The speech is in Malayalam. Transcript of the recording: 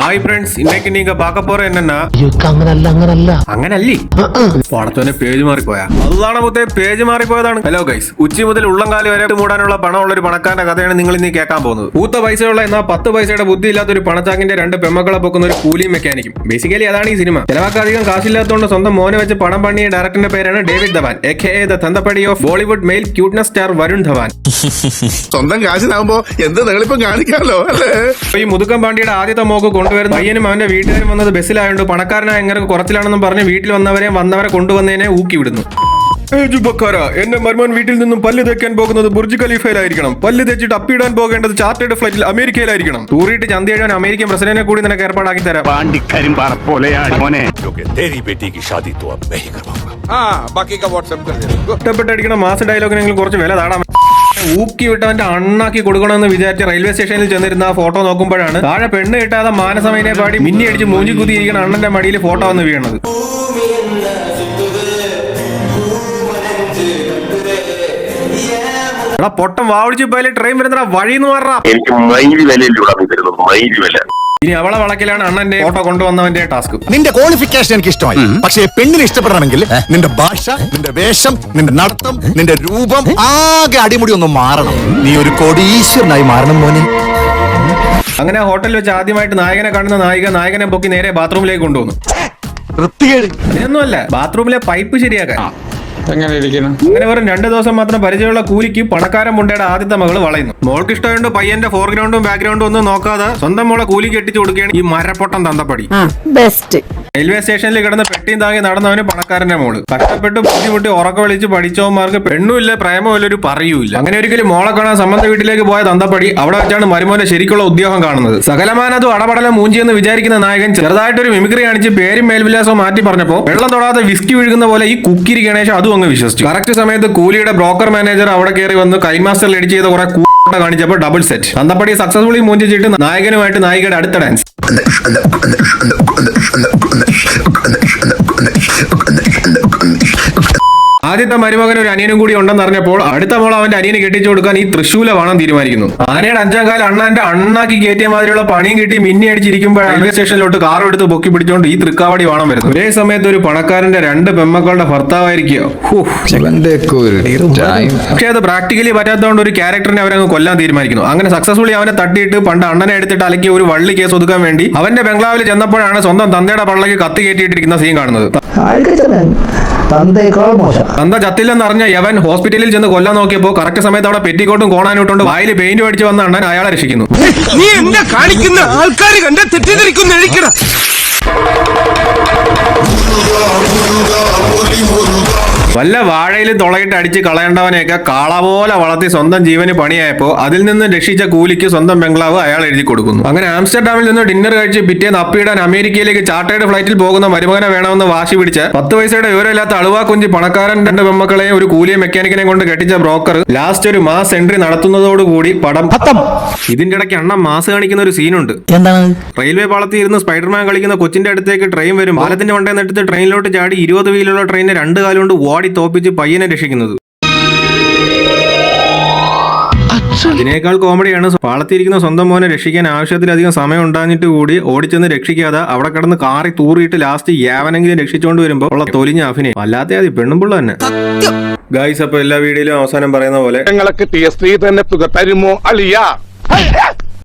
ഹായ് ഫ്രണ്ട്സ്, ഇന്നേക്ക് നീങ്ക പാക്ക പോറ എന്നാ അങ്ങനല്ലേ പടത്തോനെ പേജ് മാറിപ്പോയാ അതാണ് മുത്തേ പേജ് മാറിപ്പോയതാണ്. ഹലോ ഗൈസ്, ഉച്ചി മുതൽ ഉള്ളംകാലി വരെ മൂടാനുള്ള പണമുള്ള ഒരു പണക്കാരന്റെ കഥയാണ് നിങ്ങൾ ഇന്ന് കേൾക്കാൻ പോകുന്നത്. പൂത്ത പൈസയുള്ള എന്നാൽ 10 പൈസയുടെ ബുദ്ധി ഇല്ലാത്ത ഒരു പണച്ചാക്കിന്റെ 2 പെമ്മക്കളെ പൊക്കുന്ന ഒരു കൂലി മെക്കാനിക്കും. ബേസിക്കലി അതാണ് ഈ സിനിമ. ചിലവാക്ക് അധികം കാശില്ലാത്തതുകൊണ്ട് സ്വന്തം മോനെ വെച്ച് പണം പണിയ ഡയറക്ടറിന്റെ പേരാണ് ഡേവിഡ് ധവാൻ, AKA ദ തന്തപ്പടി of Bollywood male cuteness star Varun Dhawan. സ്വന്തം കാശിനാകുമ്പോ എന്ത് നിങ്ങളിപ്പോ കാണിക്കാമല്ലോ അല്ലേ. ഈ മുതുക്കം പാണ്ടിയുടെ ആദ്യത്തെ മോക്ക് കൊണ്ടുവരുന്ന പയ്യനും അവന്റെ വീട്ടുകാരും വന്നത് ബസ്സിലായതുകൊണ്ട് പണക്കാരനായ എങ്ങനെ കുറച്ചിലാണെന്നും പറഞ്ഞ് വീട്ടിൽ വന്നവരെ കൊണ്ടുവന്നതിനെ ഊക്കി വിടുന്നു. എന്റെ മരുമോൻ വീട്ടിൽ നിന്നും പല്ല് തേക്കാൻ പോകുന്നത് ബുർജ് ഖലീഫയിലായിരിക്കണം. പല്ല് തേച്ചിട്ട് അപ്പിടാൻ പോകേണ്ടത് ചാർട്ടേഡ് ഫ്ലൈറ്റിൽ അമേരിക്കയിലായിരിക്കണം. തൂറിയിട്ട് ചന്തി എഴുതാൻ അമേരിക്കൻ പ്രസിഡന്റിനെ കൂടി നിനക്ക് ഏർപ്പാടാക്കി തരാം. ഇഷ്ടപ്പെട്ടടിക്കണ മാസ് ഡയലോഗിനെങ്കിലും കുറച്ച് വില താടാം. ഊക്കി വിട്ടവന്റെ അണ്ണാക്കി കൊടുക്കണമെന്ന് വിചാരിച്ച റെയിൽവേ സ്റ്റേഷനിൽ ചെന്നിരുന്ന ആ ഫോട്ടോ നോക്കുമ്പോഴാണ് താഴെ പെണ്ണ് കിട്ടാതെ മാനസമയനെ പാടി മിന്നി അടിച്ച് മൂഞ്ചി കുത്തിയിരിക്കുന്ന അണ്ണന്റെ മടിയിൽ ഫോട്ടോ വന്ന് വീണത്. എടാ പൊട്ടം വാവിടിച്ച് പോയാലേ ട്രെയിൻ വരുന്ന വഴി എന്ന് പറഞ്ഞാ ഇനി അവളെ വളക്കിലാണ് അണ്ണന്റെ ഫോട്ടോ കൊണ്ടുവന്നവന്റെ ടാസ്ക്. നിന്റെ ക്വാളിഫിക്കേഷൻ എനിക്ക് ഇഷ്ടമായി, പക്ഷേ പെണ്ണിനെ ഇഷ്ടപ്പെടണമെങ്കിൽ നിന്റെ ഭാഷ, നിന്റെ വേഷം, നിന്റെ നടത്തം, നിന്റെ രൂപം ആകെ അടിമുടി ഒന്ന് മാറണം. നീ ഒരു കോടീശ്വരനായി മാറണം മോനെ. അങ്ങനെ ഹോട്ടലിൽ വെച്ച് ആദ്യമായിട്ട് നായകനെ കാണുന്ന നായകനെ പൊക്കി നേരെ ബാത്റൂമിലേക്ക് കൊണ്ടുവന്നു. അതിനൊന്നുമല്ല, ബാത്റൂമിലെ പൈപ്പ് ശരിയാക്കാൻ. അങ്ങനെ വെറും 2 ദിവസം മാത്രം പരിചയമുള്ള കൂലിക്ക് പണക്കാരൻ മുണ്ടയുടെ ആദ്യത്തെ മകള് വളയുന്നു. മോൾക്ക് ഇഷ്ടമുണ്ട് പയ്യന്റെ ഫോർഗ്രൗണ്ടും ബാക്ക്ഗ്രൗണ്ടും ഒന്നും നോക്കാതെ സ്വന്തം മോളെ കൂലി കെട്ടിച്ചു കൊടുക്കുകയാണ് ഈ മരപ്പൊട്ടം തന്തപ്പടി. റെയിൽവേ സ്റ്റേഷനിൽ കിടന്ന് പെട്ടിയും താങ്ങി നടന്നവന് പണക്കാരന്റെ മോള്. കഷ്ടപ്പെട്ട് ബുദ്ധിമുട്ടി ഉറക്ക വിളിച്ച് പഠിച്ചവന്മാർക്ക് പെണ്ണുമില്ല പ്രേമമില്ല ഒരു പറയൂല്ല. അങ്ങനെ ഒരിക്കലും മോളെ കാണാൻ സംബന്ധ വീട്ടിലേക്ക് പോയ തന്തപ്പടി അവിടെ വെച്ചാണ് മരുമോന്റെ ശരിക്കുള്ള ഉദ്യോഗം കാണുന്നത്. സകലമാനതും അടപടലം മൂഞ്ചിയെന്ന് വിചാരിക്കുന്ന നായകൻ ചെറുതായിട്ടൊരു മിമിക്രി കാണിച്ച് പേരും മേൽവിലാസവും മാറ്റി പറഞ്ഞപ്പോ വെള്ളം തൊടാതെ വിസ്കി വിഴുകുന്ന പോലെ ഈ കുക്കിരി ഗണേശ് അതും അങ്ങ് വിശ്വസിച്ചു. കറക്റ്റ് സമയത്ത് കൂലിയുടെ ബ്രോക്കർ മാനേജർ അവിടെ കയറി വന്ന് കൈമാസ്റ്ററിൽ എഡിറ്റ് ചെയ്ത കുറെ കാണിച്ചപ്പോൾ ഡബിൾ സെറ്റ്. തന്തപ്പടി സക്സസ്ഫുള്ളി മൂഞ്ചിച്ചിട്ട് നായകനുമായിട്ട് നായികയുടെ അടുത്ത ഡാൻസ്. ആദ്യത്തെ മരുമകൻ ഒരു അനിയനും കൂടി ഉണ്ടെന്ന് അറിഞ്ഞപ്പോൾ അടുത്ത മോൾ അവന്റെ അനിയന് കെട്ടിച്ചു കൊടുക്കാൻ ഈ തൃശൂല വേണം തീരുമാനിക്കുന്നു. ആനയുടെ 5ാം കാലം അണ്ണാന്റെ അണ്ണാക്കി കയറ്റിയ മാതിരിയുള്ള പണിയും കിട്ടി മിന്നി അടിച്ചിരിക്കുമ്പോൾ റെയിൽവേ സ്റ്റേഷനിലോട്ട് കാർ എടുത്ത് പൊക്കി പിടിച്ചുകൊണ്ട് ഈ തൃക്കാവടി വേണം വരുന്നു. ഒരേ സമയത്ത് ഒരു പണക്കാരന്റെ 2 പെമ്മക്കളുടെ ഭർത്താവായിരിക്കോ. പക്ഷെ അത് പ്രാക്ടിക്കലി പറ്റാത്തതുകൊണ്ട് ഒരു ക്യാരക്ടറിനെ അവരങ്ങ് കൊല്ലാൻ തീരുമാനിക്കുന്നു. അങ്ങനെ സക്സസ്ഫുള്ളി അവനെ തട്ടിയിട്ട് പണ്ട് അണ്ണനെ എടുത്തിട്ട് അലക്കിയ ഒരു വള്ളി കേസ് ഒതുക്കാൻ വേണ്ടി അവന്റെ ബംഗ്ലാവിൽ ചെന്നപ്പോഴാണ് സ്വന്തം തന്തയുടെ പള്ളക്ക് കത്തി കയറ്റിയിട്ടിരിക്കുന്ന സീൻ കാണുന്നത്. തന്ത ചത്തില്ലെന്ന് അറിഞ്ഞ യവൻ ഹോസ്പിറ്റലിൽ ചെന്ന് കൊല്ലാൻ നോക്കിയപ്പോ കറക്റ്റ് സമയത്ത് അവിടെ പെറ്റിക്കോട്ടും കോണാനിട്ടുകൊണ്ട് വായിൽ പെയിന്റ് അടിച്ച് വന്ന അണ്ണൻ അയാളെ രക്ഷിക്കുന്നു. നീ എന്നെ കാണിക്കുന്ന ആൾക്കാർ കണ്ട തെറ്റിദ്ധരിക്കുന്ന എഴുക്കണം. വല്ല വാഴയിലും തുളയിട്ട് അടിച്ച് കളയേണ്ടവനെയൊക്കെ കാള പോലെ വളർത്തി സ്വന്തം ജീവന് പണിയായപ്പോ അതിൽ നിന്ന് രക്ഷിച്ച കൂലിക്ക് സ്വന്തം ബംഗ്ലാവ് അയാൾ എഴുതി കൊടുക്കുന്നു. അങ്ങനെ ആംസ്റ്റർഡാമിൽ നിന്ന് ഡിന്നർ കഴിച്ച് പിറ്റേന്ന് അപ്പിടാൻ അമേരിക്കയിലേക്ക് ചാർട്ടേഡ് ഫ്ലൈറ്റിൽ പോകുന്ന മരുമകനെ വേണമെന്ന് വാശി പിടിച്ച 10 പൈസയുടെ വിവരമില്ലാത്ത അളുവാ കുഞ്ചി പണക്കാരൻ 2 പെമ്മക്കളെയും ഒരു കൂലിയെ മെക്കാനിക്കിനെ കൊണ്ട് കെട്ടിച്ച ബ്രോക്കർ ലാസ്റ്റ് ഒരു മാസ് എൻട്രി നടത്തുന്നതോടുകൂടി പടം. ഇതിന്റെ ഇടയ്ക്ക് അണ്ണൻ മാസ് കാണിക്കുന്ന ഒരു സീനുണ്ട്. റെയിൽവേ പാളത്തിൽ ഇരുന്ന് സ്പൈഡർമാൻ കളിക്കുന്ന കൊച്ചിന്റെ അടുത്തേക്ക് ട്രെയിൻ വരും. പാലത്തിന്റെ കൊണ്ടേ നെടുത്ത് ട്രെയിനിലോട്ട് ചാടി 20 വീലുള്ള ട്രെയിനിനെ 2 കാലുകൊണ്ട് ഓടി തോപ്പിച്ച് പയ്യനെ രക്ഷിക്കുന്നത്. അതിനേക്കാൾ കോമഡിയാണ് പാളത്തിരിക്കുന്ന സ്വന്തം മോനെ രക്ഷിക്കാൻ ആവശ്യത്തിലധികം സമയം ഉണ്ടാഞ്ഞിട്ട് കൂടി ഓടിച്ചെന്ന് രക്ഷിക്കാതെ അവിടെ കിടന്ന് കാറി തൂറിയിട്ട് ലാസ്റ്റ് യാവനെങ്കിലും രക്ഷിച്ചുകൊണ്ട് വരുമ്പോ ഉള്ള തൊലിഞ്ഞ അഭിനയം അല്ലാതെ അത് പെണ്ണുമ്പുള്ള തന്നെ. ഗൈസ്, അപ്പൊ എല്ലാ വീഡിയോയിലും അവസാനം പറയുന്ന പോലെ ഞങ്ങൾക്ക് TSP തന്നെ തുക തരുമോ അളിയാ?